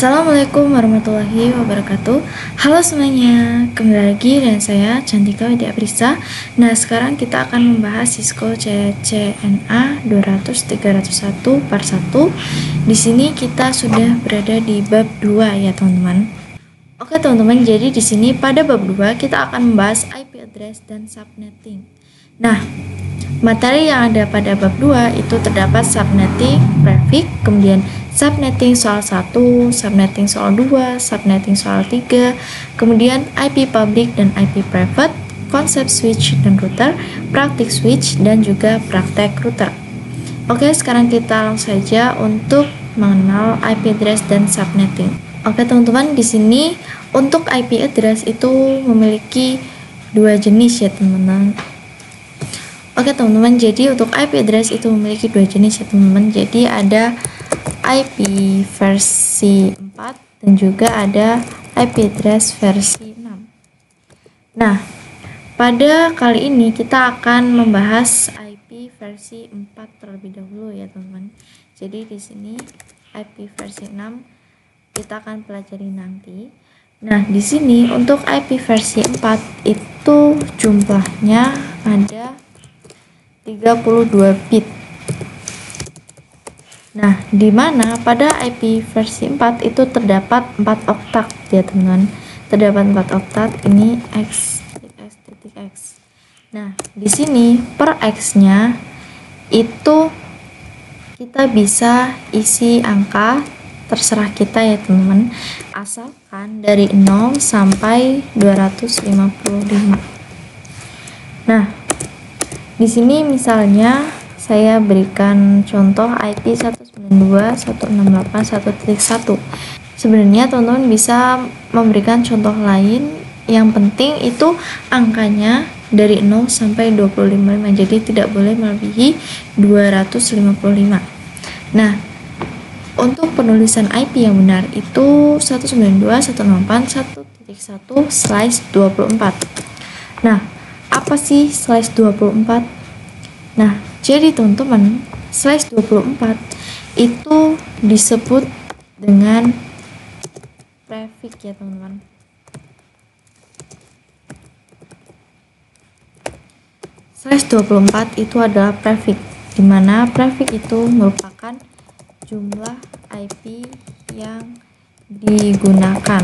Assalamualaikum warahmatullahi wabarakatuh. Halo semuanya, kembali lagi dengan saya Cantika Widya Aprisa. Nah, sekarang kita akan membahas Cisco CCNA 200-301 part 1. Di sini kita sudah berada di bab 2 ya teman-teman. Oke teman-teman, jadi di sini pada bab 2 kita akan membahas IP address dan subnetting. Nah, materi yang ada pada bab 2 itu terdapat subnetting, prefix, kemudian subnetting soal 1, subnetting soal 2, subnetting soal 3, kemudian IP public dan IP private, konsep switch dan router, praktik switch dan juga praktek router. Oke, sekarang kita langsung saja untuk mengenal IP address dan subnetting. Oke teman-teman, di sini untuk IP address itu memiliki dua jenis ya teman-teman. Oke teman-teman, jadi untuk IP address itu memiliki dua jenis ya teman-teman. Jadi ada IP versi 4 dan juga ada IP address versi 6. Nah, pada kali ini kita akan membahas IP versi 4 terlebih dahulu ya teman-teman. Jadi di sini IP versi 6 kita akan pelajari nanti. Nah, di sini untuk IP versi 4 itu jumlahnya ada 32 bit. Nah, di mana pada IP versi 4 itu terdapat 4 oktat ya teman-teman. Terdapat 4 oktat, ini x. Nah, di sini per x-nya itu kita bisa isi angka terserah kita ya teman-teman, asalkan dari 0 sampai 255. Nah, di sini misalnya saya berikan contoh IP 192.168.1.1. Sebenarnya teman-teman bisa memberikan contoh lain, yang penting itu angkanya dari 0 sampai 255, jadi tidak boleh melebihi 255. Nah, untuk penulisan IP yang benar itu 192.168.1.1/24. Nah, apa sih /24? Nah, jadi teman-teman, /24 itu disebut dengan prefix ya teman-teman. /24 itu adalah prefix, di mana prefix itu merupakan jumlah IP yang digunakan.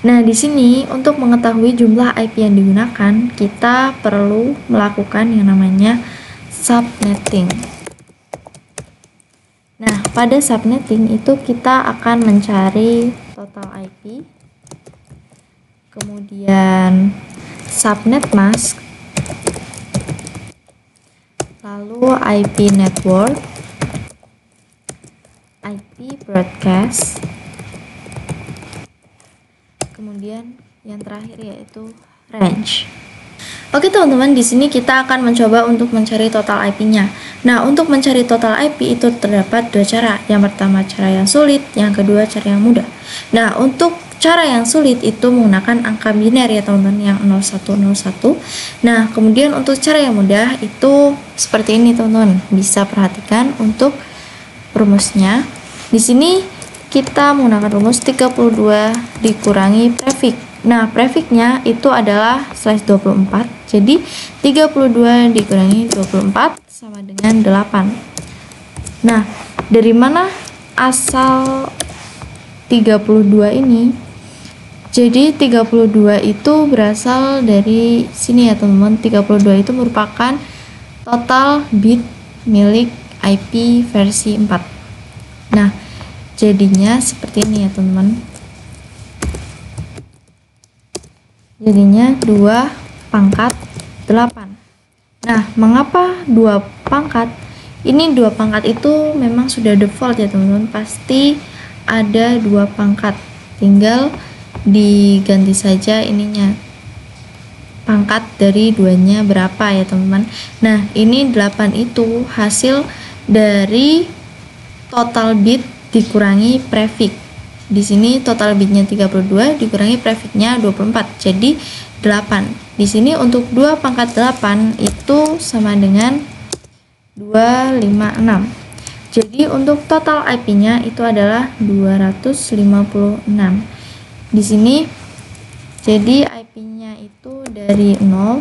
Nah, di sini untuk mengetahui jumlah IP yang digunakan, kita perlu melakukan yang namanya subnetting. Nah, pada subnetting itu kita akan mencari total IP, kemudian subnet mask, lalu IP network, IP broadcast, kemudian yang terakhir yaitu range. Oke teman-teman, di sini kita akan mencoba untuk mencari total IP-nya. Nah, untuk mencari total IP itu terdapat dua cara. Yang pertama cara yang sulit, yang kedua cara yang mudah. Nah, untuk cara yang sulit itu menggunakan angka biner ya teman-teman, yang 0101. Nah, kemudian untuk cara yang mudah itu seperti ini teman-teman. Bisa perhatikan untuk rumusnya. Di sini kita menggunakan rumus 32 dikurangi prefix. Nah, prefixnya itu adalah /24. Jadi 32 dikurangi 24 sama dengan 8. Nah, dari mana asal 32 ini? Jadi 32 itu berasal dari sini ya teman-teman. 32 itu merupakan total bit milik IP versi 4. Nah, jadinya seperti ini ya teman-teman. Jadinya 2/8. Nah, mengapa 2 pangkat? Ini 2 pangkat itu memang sudah default ya teman-teman. Pasti ada 2 pangkat. Tinggal diganti saja ininya. Pangkat dari 2-nya berapa ya teman-teman. Nah, ini 8 itu hasil dari total bit dikurangi prefix. Di sini total bitnya 32 dikurangi prefixnya 24, jadi 8. Di sini untuk 2/8 itu sama dengan 256. Jadi untuk total IP-nya itu adalah 256. Di sini jadi IP-nya itu dari 0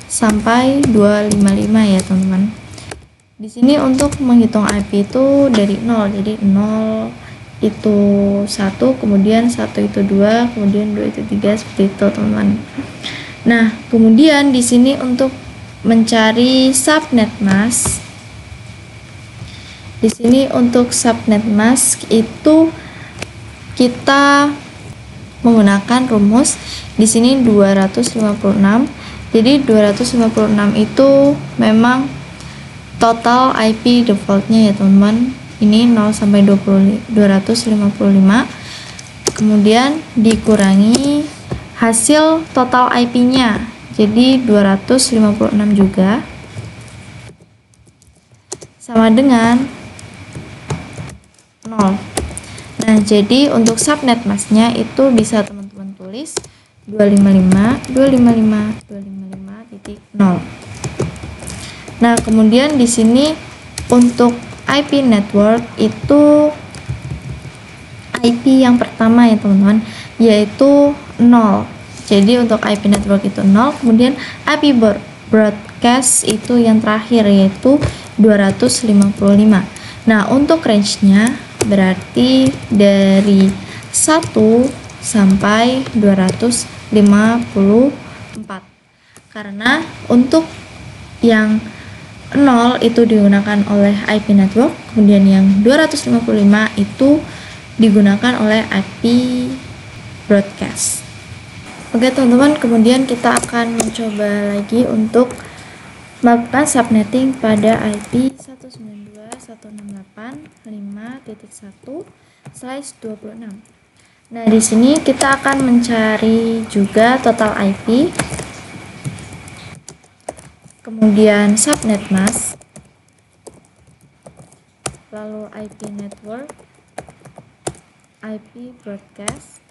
sampai 255 ya teman-teman. Di sini untuk menghitung IP itu dari 0. Jadi 0 itu 1, kemudian 1 itu 2, kemudian 2 itu 3, seperti itu teman-teman. Nah, kemudian di sini untuk mencari subnet mask. Di sini untuk subnet mask itu kita menggunakan rumus di sini 256. Jadi 256 itu memang total IP defaultnya ya teman-teman. Ini 0 sampai 255. Kemudian dikurangi hasil total IP-nya. Jadi 256 juga sama dengan 0. Nah, jadi untuk subnet masknya itu bisa teman-teman tulis 255.255.255.0. Nah, kemudian di sini untuk IP network itu IP yang pertama ya teman-teman, yaitu 0. Jadi untuk IP network itu 0, kemudian IP broadcast itu yang terakhir yaitu 255. Nah, untuk range-nya berarti dari 1 sampai 254. Karena untuk yang 0 itu digunakan oleh IP network, kemudian yang 255 itu digunakan oleh IP broadcast. Oke teman-teman, kemudian kita akan mencoba lagi untuk melakukan subnetting pada IP 192.168.5.1/26. Nah, di sini kita akan mencari juga total IP, kemudian subnet mask, lalu IP network, IP broadcast,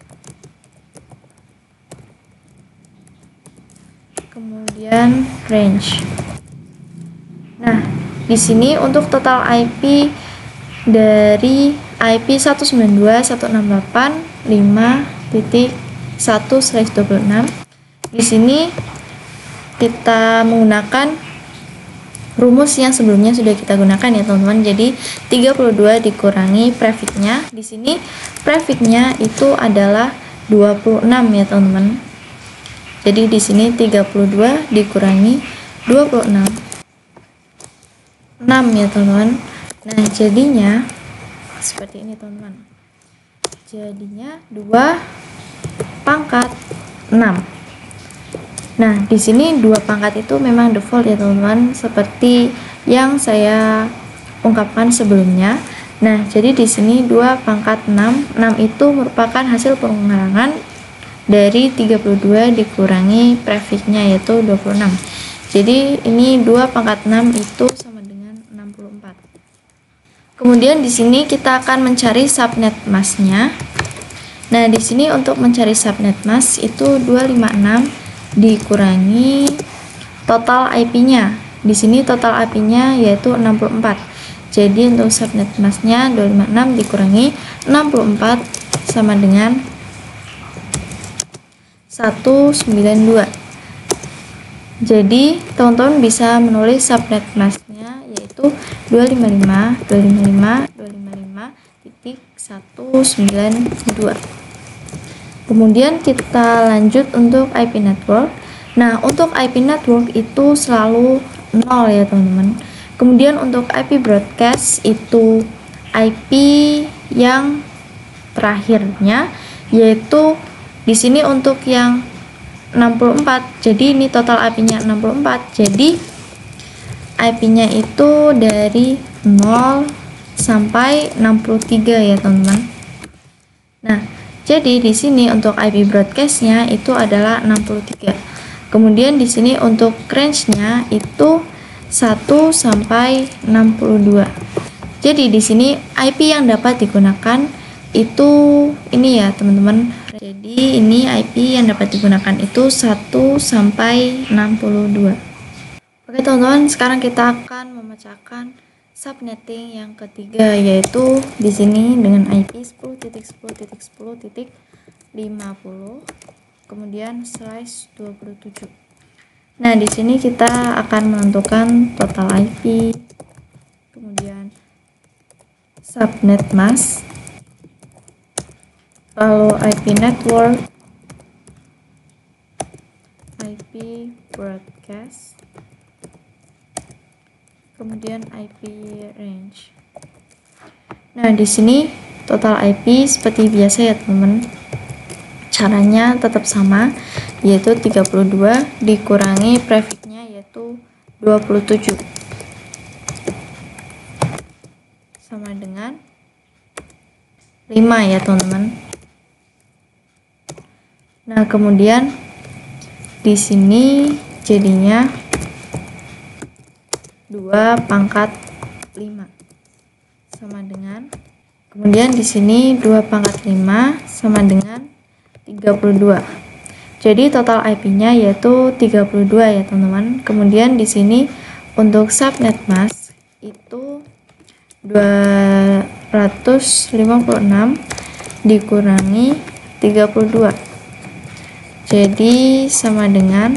kemudian range. Nah, di sini untuk total IP dari IP 192.168.5.1/26. Di sini kita menggunakan rumus yang sebelumnya sudah kita gunakan ya teman-teman. Jadi 32 dikurangi prefixnya. Di sini prefixnya itu adalah 26 ya teman-teman. Jadi di sini 32 dikurangi 26. 6 ya teman-teman. Nah, jadinya seperti ini teman-teman. Jadinya 2 pangkat 6. Nah, di sini 2 pangkat itu memang default ya teman-teman, seperti yang saya ungkapkan sebelumnya. Nah, jadi di sini 2 pangkat 6. 6 itu merupakan hasil pengurangan dari 32 dikurangi prefixnya yaitu 26. Jadi ini 2 pangkat 6 itu sama dengan 64. Kemudian di sini kita akan mencari subnet masknya. Nah, di sini untuk mencari subnet mask itu 256 dikurangi total IP-nya. Di sini total IP-nya yaitu 64. Jadi untuk subnet masknya 256 dikurangi 64 sama dengan 192. Jadi teman-teman bisa menulis subnet masknya yaitu 255.255.192. Kemudian kita lanjut untuk IP network. Nah, untuk IP network itu selalu 0 ya teman-teman. Kemudian untuk IP broadcast itu IP yang terakhirnya yaitu di sini untuk yang 64. Jadi ini total IP-nya 64. Jadi IP-nya itu dari 0 sampai 63 ya teman-teman. Nah, jadi di sini untuk IP broadcast-nya itu adalah 63. Kemudian di sini untuk range-nya itu 1 sampai 62. Jadi di sini IP yang dapat digunakan itu ini ya teman-teman. Jadi ini IP yang dapat digunakan itu 1 sampai 62. Oke teman-teman, sekarang kita akan memecahkan subnetting yang ketiga, yaitu di sini dengan IP 10.10.10.50, kemudian slash 27. Nah, di sini kita akan menentukan total IP, kemudian subnet mask, lalu IP network, IP broadcast, kemudian IP range. Nah, di sini total IP seperti biasa ya teman-teman. Caranya tetap sama, yaitu 32 dikurangi prefixnya yaitu 27 sama dengan 5 ya teman-teman. Nah, kemudian di sini jadinya 2 pangkat 5 sama dengan, kemudian di sini 2 pangkat 5 sama dengan 32. Jadi total IP-nya yaitu 32 ya teman-teman. Kemudian di sini untuk subnet mask itu 256 dikurangi 32. Jadi sama dengan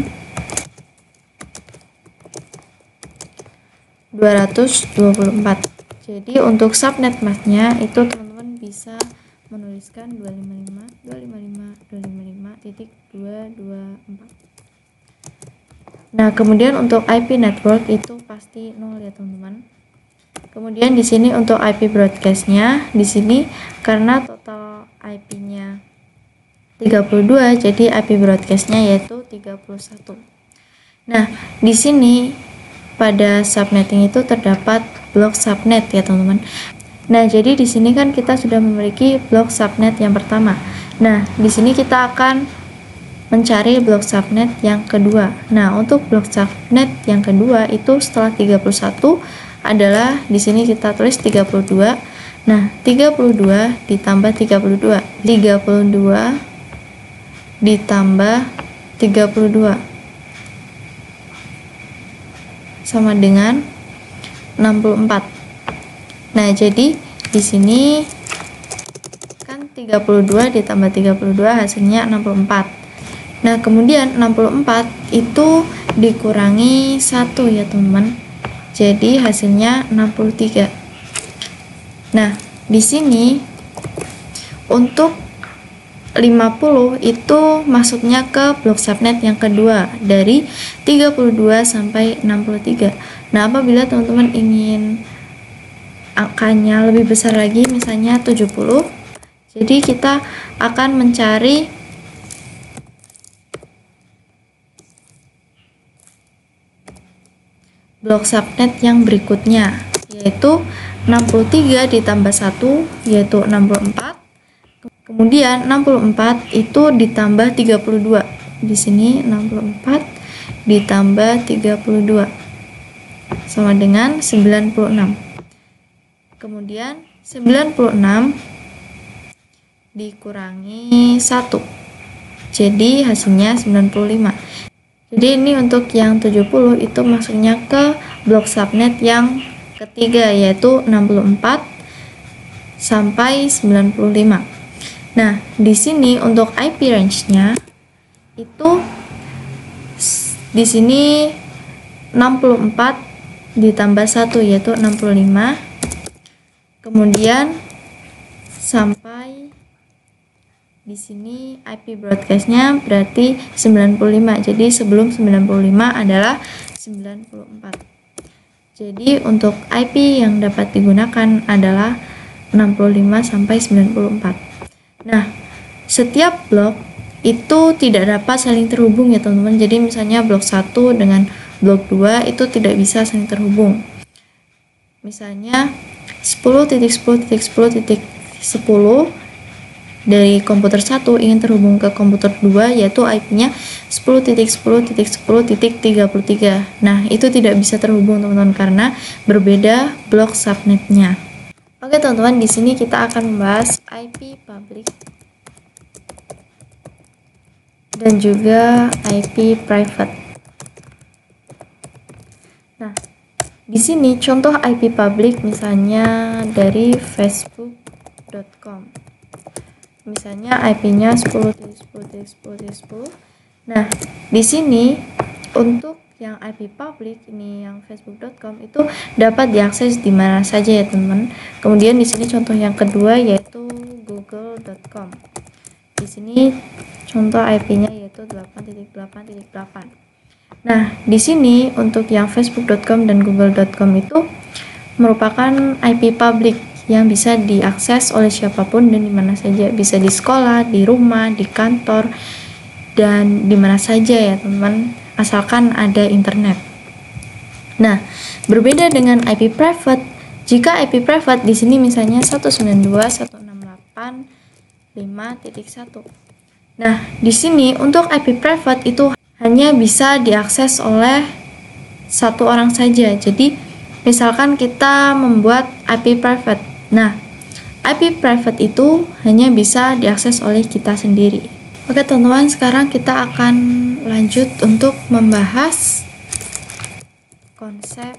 224. Jadi untuk subnet masknya itu teman-teman bisa menuliskan 255.255.224. Nah, kemudian untuk IP network itu pasti 0 ya teman-teman. Kemudian di sini untuk IP broadcastnya, di sini karena total IP-nya 32, jadi IP broadcastnya yaitu 31. Nah, di sini pada subnetting itu terdapat blok subnet ya teman-teman. Nah, jadi di sini kan kita sudah memiliki blok subnet yang pertama. Nah, di sini kita akan mencari blok subnet yang kedua. Nah, untuk blok subnet yang kedua itu setelah 31 adalah di sini kita tulis 32. Nah, 32 ditambah 32. 32 ditambah 32 sama dengan 64. Nah, jadi di sini kan 32 ditambah 32 hasilnya 64. Nah, kemudian 64 itu dikurangi 1 ya, teman-teman. Jadi hasilnya 63. Nah, di sini untuk 50 itu masuknya ke blok subnet yang kedua dari 32 sampai 63. Nah, apabila teman-teman ingin angkanya lebih besar lagi, misalnya 70, jadi kita akan mencari blok subnet yang berikutnya, yaitu 63 ditambah 1 yaitu 64. Kemudian 64 itu ditambah 32. Di sini 64 ditambah 32 sama dengan 96. Kemudian 96 dikurangi 1. Jadi hasilnya 95. Jadi ini untuk yang 70 itu masuknya ke blok subnet yang ketiga, yaitu 64 sampai 95. Nah, di sini untuk IP range-nya itu di sini 64 ditambah 1 yaitu 65. Kemudian sampai di sini IP broadcast-nya berarti 95. Jadi sebelum 95 adalah 94. Jadi untuk IP yang dapat digunakan adalah 65 sampai 94. Nah, setiap blok itu tidak dapat saling terhubung ya teman-teman. Jadi misalnya blok 1 dengan blok 2 itu tidak bisa saling terhubung. Misalnya 10.10.10.10 dari komputer 1 ingin terhubung ke komputer 2, yaitu IP-nya 10.10.10.33. Nah, itu tidak bisa terhubung teman-teman karena berbeda blok subnetnya. Oke teman-teman, di sini kita akan membahas IP public dan juga IP private. Nah, di sini contoh IP public misalnya dari facebook.com. Misalnya IP-nya 10.10.10.10. Nah, di sini untuk yang IP public ini yang facebook.com itu dapat diakses di mana saja ya teman. Kemudian di sini contoh yang kedua yaitu google.com. Di sini contoh IP-nya yaitu 8.8.8. Nah, di sini untuk yang facebook.com dan google.com itu merupakan IP public yang bisa diakses oleh siapapun dan di mana saja, bisa di sekolah, di rumah, di kantor, dan di mana saja ya teman, asalkan ada internet. Nah, berbeda dengan IP private. Jika IP private di sini misalnya 192.168.5.1. Nah, di sini untuk IP private itu hanya bisa diakses oleh satu orang saja. Jadi, misalkan kita membuat IP private. Nah, IP private itu hanya bisa diakses oleh kita sendiri. Oke teman-teman, sekarang kita akan lanjut untuk membahas konsep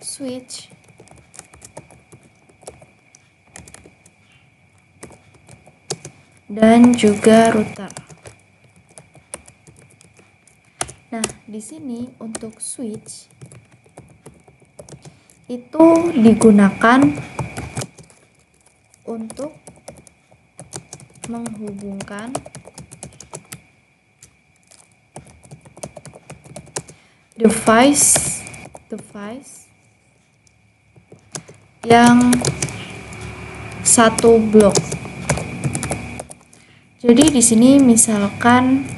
switch dan juga router. Nah, di sini untuk switch itu digunakan untuk menghubungkan device yang satu blok. Jadi di sini misalkan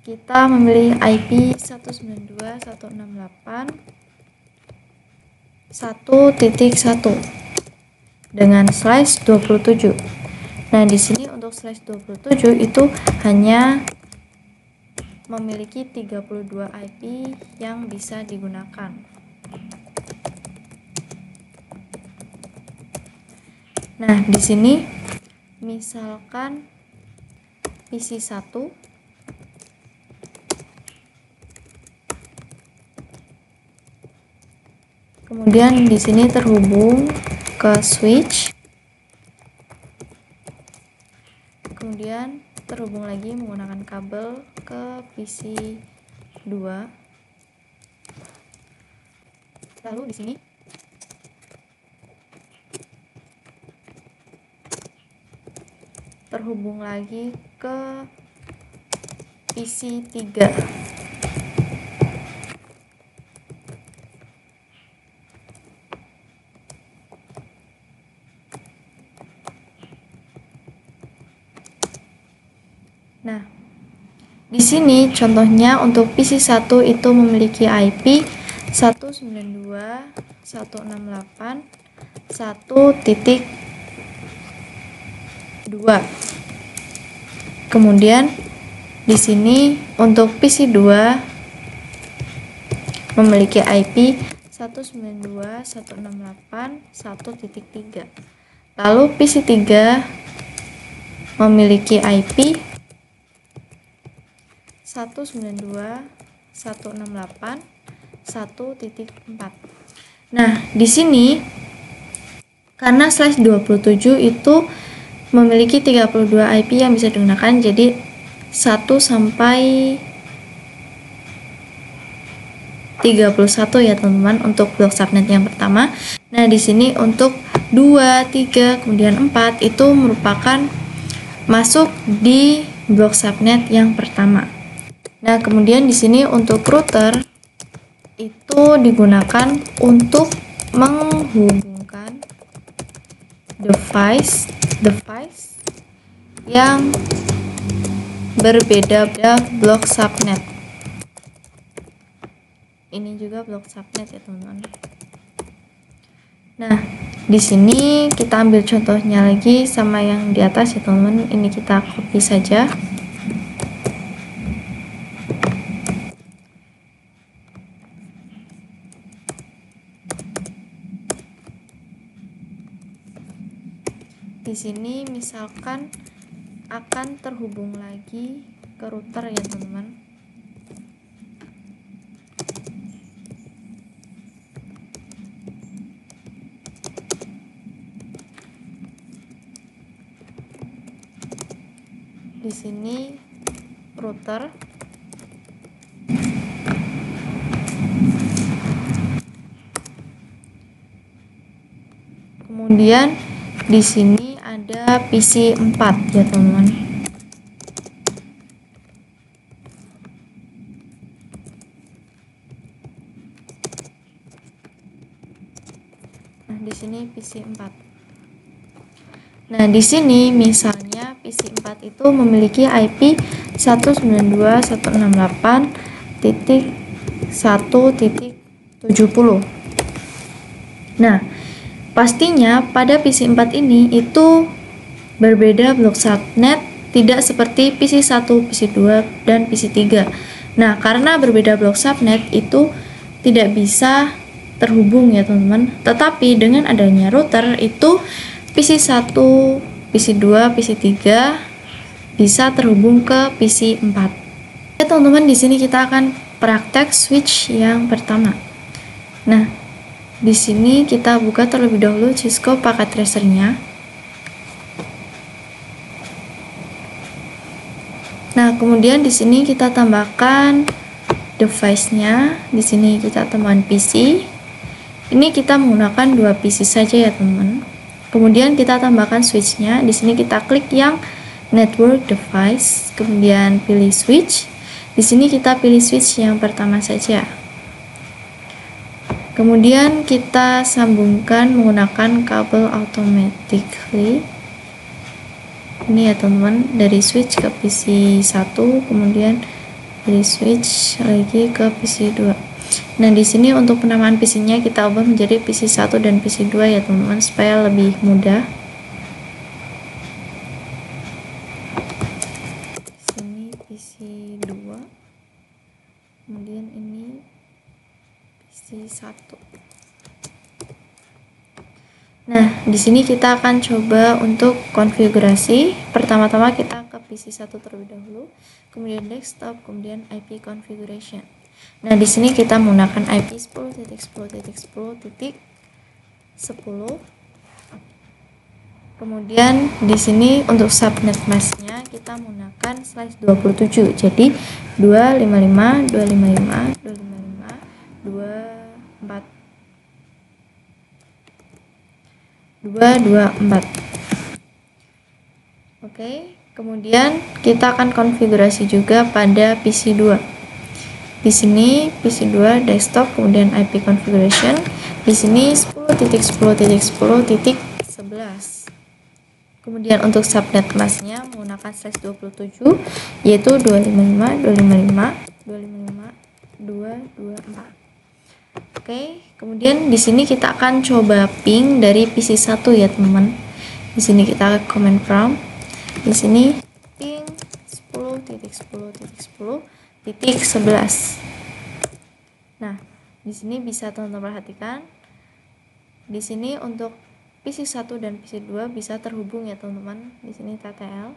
kita memilih IP 192.168.1.1 dengan slash 27. Nah, di sini untuk slash 27 itu hanya memiliki 32 IP yang bisa digunakan. Nah, di sini misalkan PC 1 kemudian di sini terhubung ke switch, kemudian terhubung lagi menggunakan kabel ke PC 2. Lalu di sini terhubung lagi ke PC 3. Nah, di sini contohnya untuk PC 1 itu memiliki IP 192.168.1.2. Kemudian di sini untuk PC 2 memiliki IP 192.168.1.3. Lalu PC 3 memiliki IP 192.168.1.4. Nah, di sini karena slash 27 itu memiliki 32 IP yang bisa digunakan, jadi 1 sampai 31 ya teman-teman untuk blok subnet yang pertama. Nah, di sini untuk 2, 3, kemudian 4 itu merupakan masuk di blok subnet yang pertama. Nah, kemudian di sini untuk router itu digunakan untuk menghubungkan device yang berbeda blok subnet. Ini juga blok subnet ya teman-teman. Nah, di sini kita ambil contohnya lagi sama yang di atas ya teman-teman. Ini kita copy saja. Di sini misalkan akan terhubung lagi ke router ya teman-teman. di sini router, kemudian di sini ada PC 4 ya teman-teman. Nah, di sini PC 4. Nah, di sini misalnya PC 4 itu memiliki IP 192.168.1.70. Nah, pastinya pada PC 4 ini itu berbeda blok subnet, tidak seperti PC 1, PC 2, dan PC 3. Nah, karena berbeda blok subnet itu tidak bisa terhubung ya teman-teman. Tetapi dengan adanya router itu PC 1, PC 2, PC 3 bisa terhubung ke PC 4. Oke teman-teman, di sini kita akan praktek switch yang pertama. Nah, di sini kita buka terlebih dahulu Cisco packet tracernya. Nah, kemudian di sini kita tambahkan device-nya. Di sini kita tambahkan PC. Ini kita menggunakan 2 PC saja ya teman-teman. Kemudian kita tambahkan switch-nya. Di sini kita klik yang network device, kemudian pilih switch. Di sini kita pilih switch yang pertama saja. Kemudian kita sambungkan menggunakan kabel automatically. Ini ya teman-teman, dari switch ke PC 1, kemudian dari switch lagi ke PC 2. Nah, di sini untuk penamaan PC-nya kita ubah menjadi PC 1 dan PC 2 ya teman-teman, supaya lebih mudah. Di sini PC 2. Kemudian ini PC 1. Nah, di sini kita akan coba untuk konfigurasi. Pertama-tama kita ke PC 1 terlebih dahulu, kemudian desktop, kemudian IP configuration. Nah, di sini kita menggunakan IP 10.10.10.10. Kemudian di sini untuk subnet masknya kita menggunakan /27. Jadi 255.255.254. Oke, kemudian kita akan konfigurasi juga pada PC 2. Di sini PC 2 desktop, kemudian IP configuration. Di sini 10.10.10.11. Kemudian untuk subnet masknya menggunakan /27, yaitu 255.255.254. Oke, kemudian di sini kita akan coba ping dari PC 1 ya teman-teman. Di sini kita command prompt. Di sini ping 10.10.10.11. Nah, di sini bisa teman-teman perhatikan. Di sini untuk PC 1 dan PC 2 bisa terhubung ya teman-teman. Di sini TTL.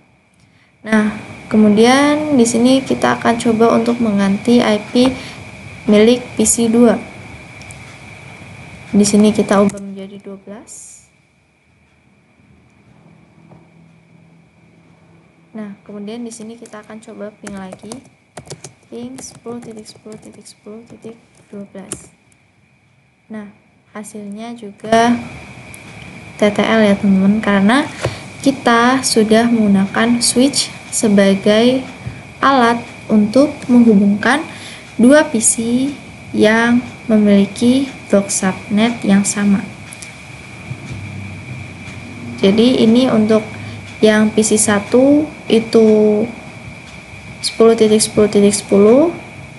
Nah, kemudian di sini kita akan coba untuk mengganti IP milik PC 2. Di sini kita ubah menjadi 12. Nah, kemudian di sini kita akan coba ping lagi. Ping 10.10.10.12. Nah, hasilnya juga TTL ya teman-teman, karena kita sudah menggunakan switch sebagai alat untuk menghubungkan 2 PC yang memiliki blok subnet yang sama. Jadi ini untuk yang PC 1 itu 10.10.10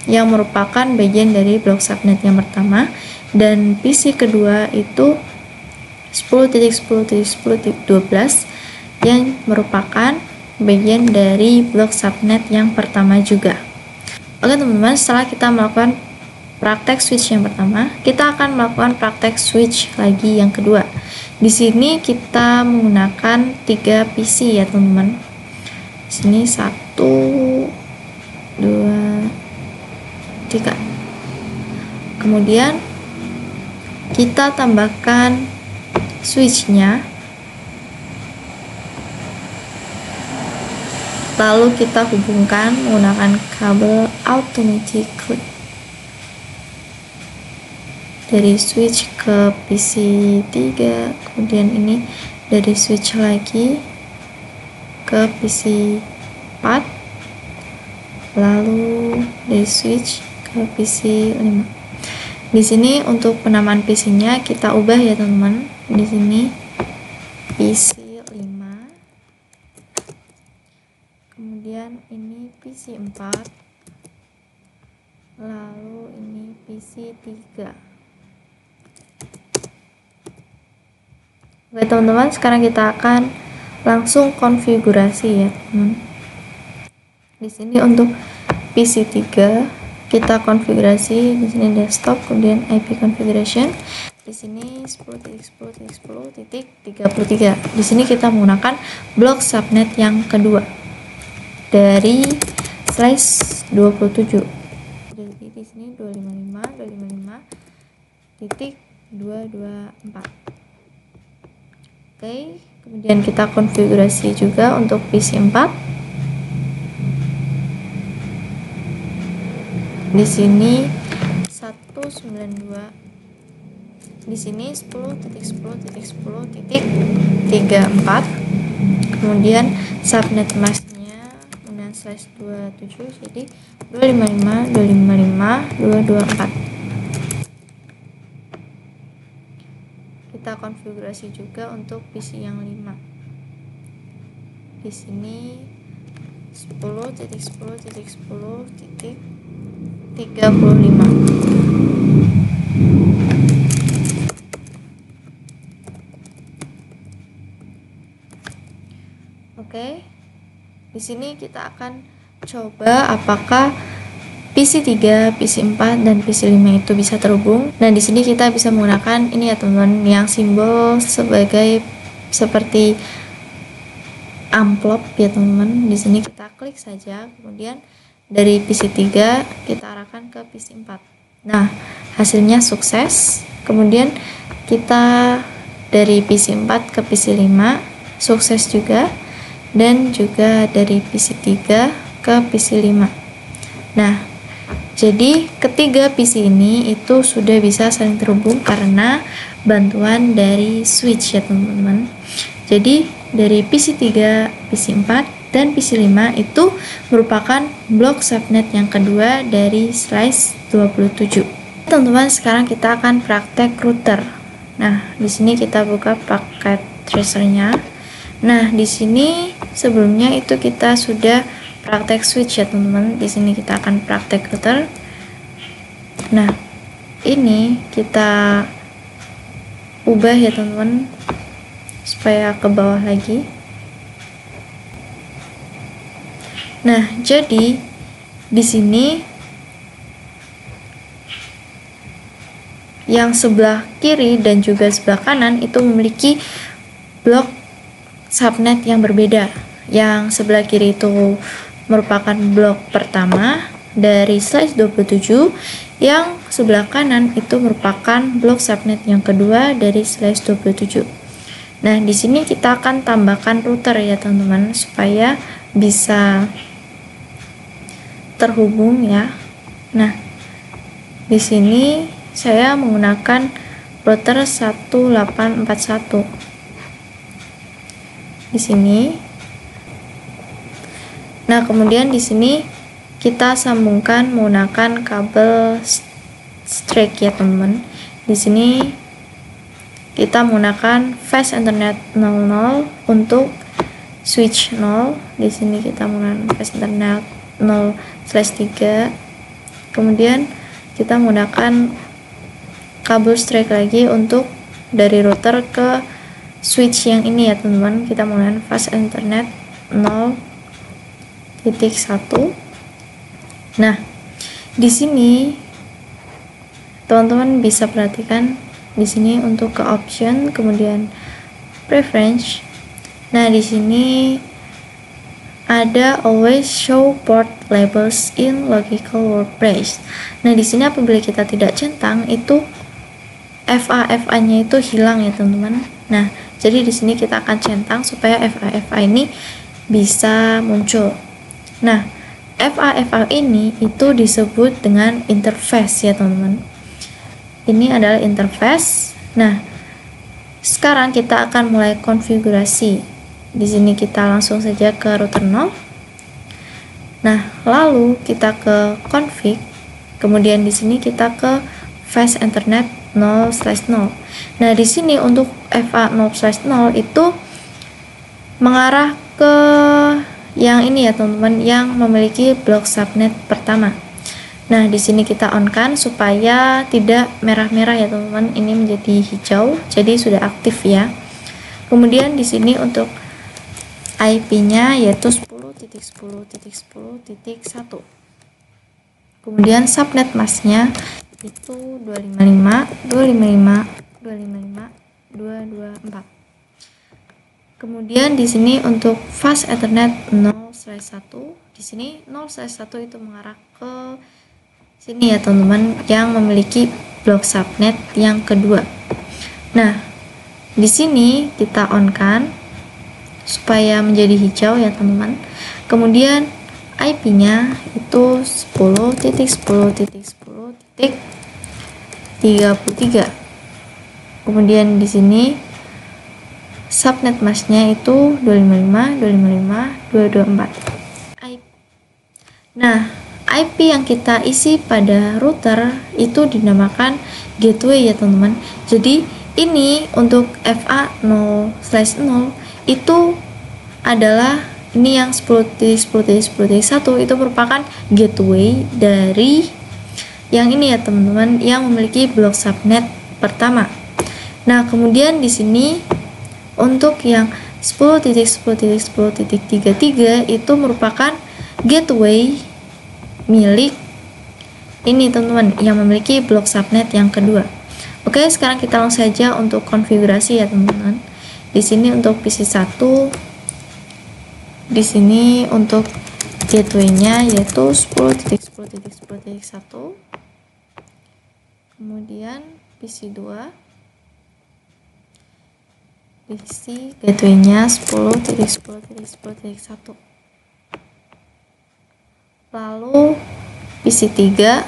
yang merupakan bagian dari blok subnet yang pertama, dan PC kedua itu 10.10.10.12 yang merupakan bagian dari blok subnet yang pertama juga. Oke teman-teman, setelah kita melakukan praktek switch yang pertama, kita akan melakukan praktek switch lagi yang kedua. Di sini kita menggunakan 3 PC ya teman-teman. Di sini 1, 2, 3. Kemudian kita tambahkan switchnya. lalu kita hubungkan menggunakan kabel automatically dari switch ke PC 3, kemudian ini dari switch lagi ke PC 4, lalu dari switch ke PC 5. Di sini untuk penamaan PC-nya kita ubah ya teman-teman. Di sini PC 5. Kemudian ini PC 4. Lalu ini PC 3. Oke teman-teman, sekarang kita akan langsung konfigurasi ya teman. Di sini untuk PC 3 kita konfigurasi. Di sini desktop, kemudian IP configuration. Di sini 10.10.10.33. Di sini kita menggunakan blok subnet yang kedua dari slash 27. Jadi di sini 255.224. Oke, kemudian kita konfigurasi juga untuk PC 4. Di sini 192. Di sini 10.10.10.34. Kemudian subnet masknya kemudian slash 27, jadi 255.255.224. Kita konfigurasi juga untuk PC yang 5. Di sini 10.10.10.35. Oke, di sini kita akan coba apakah PC 3, PC 4, dan PC 5 itu bisa terhubung. Nah, di sini kita bisa menggunakan ini ya teman-teman, yang simbol sebagai seperti amplop ya teman-teman. Di sini kita klik saja, kemudian dari PC 3 kita arahkan ke PC 4. Nah, hasilnya sukses. Kemudian kita dari PC 4 ke PC 5 sukses juga, dan juga dari PC 3 ke PC 5. Nah, jadi ketiga PC ini itu sudah bisa saling terhubung karena bantuan dari switch ya teman-teman. Jadi dari PC 3, PC 4, dan PC 5 itu merupakan blok subnet yang kedua dari slash 27. Teman-teman, sekarang kita akan praktek router. Nah, di sini kita buka paket tracernya. Nah, di sini sebelumnya itu kita sudah praktek switch ya teman-teman. Di sini kita akan praktek router. Nah, ini kita ubah ya teman-teman supaya ke bawah lagi. Nah, jadi di sini yang sebelah kiri dan juga sebelah kanan itu memiliki blok subnet yang berbeda. Yang sebelah kiri itu merupakan blok pertama dari slash 27, yang sebelah kanan itu merupakan blok subnet yang kedua dari slash 27. Nah, di sini kita akan tambahkan router ya teman-teman supaya bisa terhubung ya. Nah, di sini saya menggunakan router 1841. Di sini. Nah, kemudian di sini kita sambungkan menggunakan kabel straight ya teman-teman. Di sini kita menggunakan fast internet 00 untuk switch 0. Di sini kita menggunakan fast internet 0/3. Kemudian kita menggunakan kabel straight lagi untuk dari router ke switch yang ini ya teman-teman. Kita menggunakan fast internet 0.1. Nah, di sini teman-teman bisa perhatikan di sini untuk ke option, kemudian preference. Nah, di sini ada always show port labels in logical workspace. Nah, di sini apabila kita tidak centang itu FA-FA-nya itu hilang ya teman-teman. Nah, jadi di sini kita akan centang supaya FA-FA ini bisa muncul. Nah, FA ini itu disebut dengan interface ya teman-teman. Ini adalah interface. Nah, sekarang kita akan mulai konfigurasi. Di sini kita langsung saja ke router 0. Nah, lalu kita ke config. Kemudian di sini kita ke fast internet 0/0. Nah, di sini untuk FA 0/0 itu mengarah ke yang ini ya teman-teman, yang memiliki blok subnet pertama. Nah, di sini kita on kan supaya tidak merah-merah ya teman-teman, ini menjadi hijau, jadi sudah aktif ya. Kemudian di sini untuk IP-nya yaitu 10.10.10.1. Kemudian subnet masknya itu 255.255.255.224. Kemudian di sini untuk fast ethernet 0/1, di sini 0/1 itu mengarah ke sini ya teman-teman, yang memiliki blok subnet yang kedua. Nah, di sini kita on kan supaya menjadi hijau ya teman-teman. Kemudian IP-nya itu 10.10.10.33. Kemudian di sini subnet masknya itu 255.255.224. Nah, IP yang kita isi pada router itu dinamakan gateway ya teman-teman. Jadi ini untuk FA 0/0 itu adalah ini yang 10.10.10.1 itu merupakan gateway dari yang ini ya teman-teman, yang memiliki blok subnet pertama. Nah, kemudian di sini untuk yang 10.10.10.33 itu merupakan gateway milik ini teman-teman, yang memiliki blok subnet yang kedua. Oke, sekarang kita langsung saja untuk konfigurasi ya teman-teman. Di sini untuk PC1, di sini untuk gateway-nya yaitu 10.10.10.1. Kemudian PC2 diisi gateway-nya 10.10.10.1. Lalu PC3.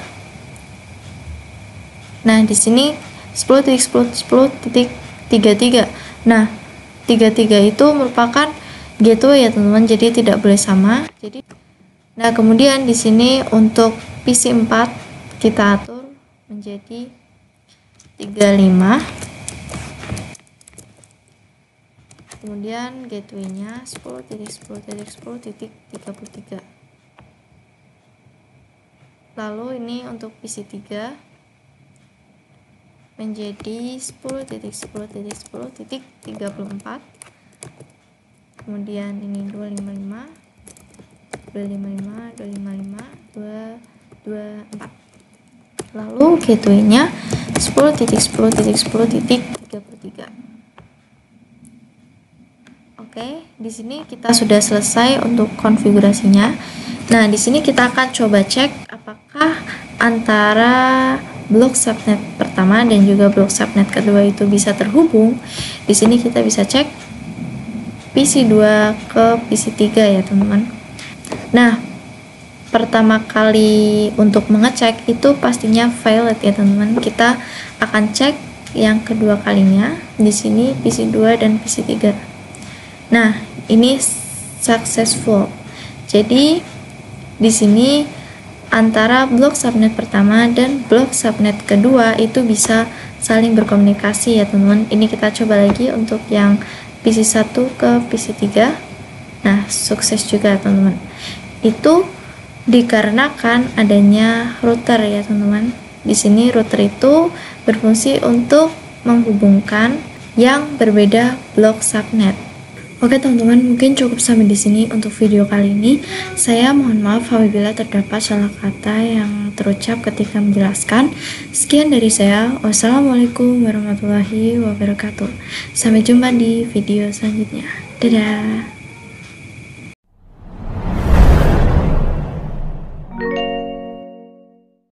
Nah, di sini 10.10.10.33. Nah, 33 itu merupakan gateway ya teman-teman, jadi tidak boleh sama. Jadi nah, kemudian di sini untuk PC4 kita atur menjadi 35. Kemudian gateway-nya 10.10.10.33. Lalu ini untuk PC3 menjadi 10.10.10.34. Kemudian ini 254. Lalu gateway-nya 10.10.10.33. Oke, di sini kita sudah selesai untuk konfigurasinya. Nah, di sini kita akan coba cek apakah antara blok subnet pertama dan juga blok subnet kedua itu bisa terhubung. Di sini kita bisa cek PC2 ke PC3 ya teman-teman. Nah, pertama kali untuk mengecek itu pastinya valid ya teman-teman. Kita akan cek yang kedua kalinya di sini PC2 dan PC3. Nah, ini successful. Jadi di sini antara blok subnet pertama dan blok subnet kedua itu bisa saling berkomunikasi ya teman-teman. Ini kita coba lagi untuk yang PC1 ke PC3. Nah, sukses juga teman-teman. Itu dikarenakan adanya router ya teman-teman. Di sini router itu berfungsi untuk menghubungkan yang berbeda blok subnet. Oke teman-teman, mungkin cukup sampai di sini untuk video kali ini. Saya mohon maaf apabila terdapat salah kata yang terucap ketika menjelaskan. Sekian dari saya. Wassalamualaikum warahmatullahi wabarakatuh. Sampai jumpa di video selanjutnya. Dadah.